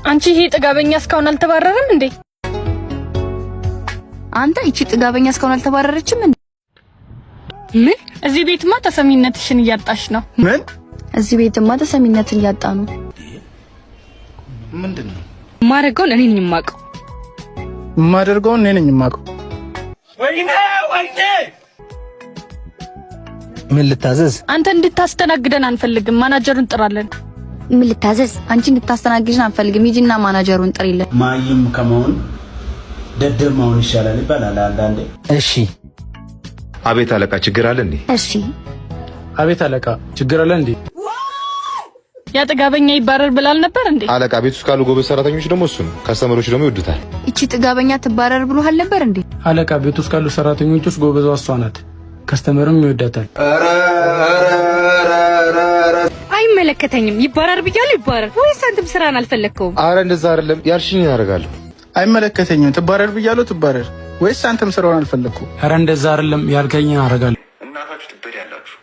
አንቺ ይሄ ጥጋበኛ እስካሁን አልተባረረም እንዴ? አንተ እቺ ጥጋበኛ እስካሁን አልተባረረችም እንዴ? ምን? እዚህ ቤትማ ተሰሚነትሽን እያጣሽ ነው። ምን? እዚህ ቤትማ ተሰሚነትን እያጣ ነው። ምንድነው? ማረጋውን እኔ ነኝ የማውቀው። ማደርጋውን እኔ ነኝ የማውቀው። ወይኔ! ምን ልታዘዝ? አንተ እንድታስተናግደን አንፈልግም። ማናጀሩን ጥራለን። ምን ልታዘዝ? አንቺ እንድታስተናግድን አንፈልግም። ሂጂና ማናጀሩን ጥሪልን። ማይም ከመሆን ደደብ መሆን ይሻላል ይባላል አንዳንዴ። እሺ። አቤት አለቃ፣ ችግር አለ እንዴ? እሺ። አቤት አለቃ፣ ችግር አለ እንዴ? ያ ጥጋበኛ ይባረር ብላል ነበር እንዴ? አለቃ፣ ቤት ውስጥ ካሉ ጎበዝ ሰራተኞች ደግሞ እሱ ነው፣ ከስተመሮች ደግሞ ይወዱታል። እቺ ጥጋበኛ ትባረር ብሎሃል ነበር እንዴ? አለቃ፣ ቤት ውስጥ ካሉ ሰራተኞች ውስጥ ጎበዟ እሷ ናት፣ ከስተመርም ይወዳታል። አይመለከተኝም። ይባረር ብያለሁ። ይባረር ወይስ አንተም ስራን አልፈለግከውም? አረ እንደዛ አይደለም፣ ያልሽኝ ያደርጋለሁ። አይመለከተኝም። ትባረር ብያለሁ። ትባረር ወይስ አንተም ስራውን አልፈለግከው? አረ እንደዛ አይደለም፣ ያልከኝ አደርጋለሁ። እናታችሁ ትበዳላችሁ።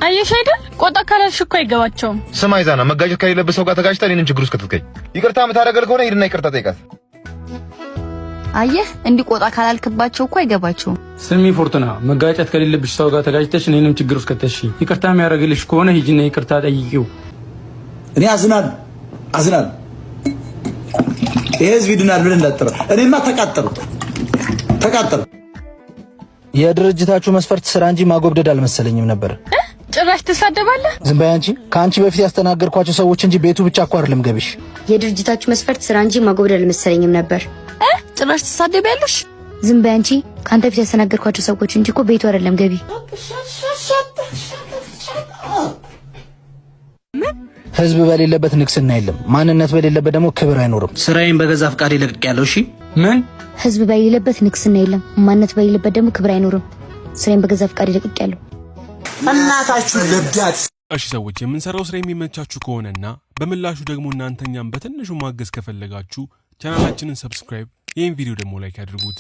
አየሽ አይደል? ቆጣ ካላልሽ እኮ አይገባቸውም። ስማ ይዛና መጋጨት ከሌለበት ሰው ጋር ተጋጭታ እኔንም ችግር ውስጥ ከተትከኝ። ይቅርታ የምታደርገል ከሆነ ሂድና ይቅርታ ጠይቃት። አየህ፣ እንዲቆጣ ካላልክባቸው እኮ አይገባቸውም። ስሚ ፎርቱና፣ መጋጨት ከሌለብሽ ሰው ጋር ተጋጭተሽ እኔንም ችግር ውስጥ ከተትሽ፣ ይቅርታ የሚያደርግልሽ ከሆነ ሂጂና ይቅርታ ጠይቂው። እኔ አዝናል ይሄ ህዝብ ይድናል ብለን እንዳትጠራ። እኔማ ተቃጠሉ። የድርጅታችሁ መስፈርት ስራ እንጂ ማጎብደድ አልመሰለኝም ነበር። ጭራሽ ትሳደባለህ። ዝም በይ አንቺ። ከአንቺ በፊት ያስተናገርኳቸው ሰዎች እንጂ ቤቱ ብቻ እኮ አይደለም ገቢሽ። የድርጅታችሁ መስፈርት ስራ እንጂ ማጎብደድ አልመሰለኝም ነበር። ጭራሽ ትሳደቢያለሽ። ዝም በይ አንቺ። ካንተ በፊት ያስተናገርኳቸው ሰዎች እንጂ እኮ ቤቱ አይደለም ገቢ። ህዝብ በሌለበት ንግስና የለም። ማንነት በሌለበት ደግሞ ክብር አይኖርም። ስራዬን በገዛ ፍቃድ ለቅቄያለሁ። እሺ። ምን? ህዝብ በሌለበት ንግስና የለም። ማንነት በሌለበት ደግሞ ክብር አይኖርም። ስራዬን በገዛ ፍቃድ ለቅቄያለሁ። እናታችሁ ለብዳት። እሺ ሰዎች፣ የምንሰራው ስራ የሚመቻችሁ ከሆነና በምላሹ ደግሞ እናንተኛም በትንሹ ማገዝ ከፈለጋችሁ ቻናላችንን ሰብስክራይብ፣ ይህን ቪዲዮ ደግሞ ላይክ ያድርጉት።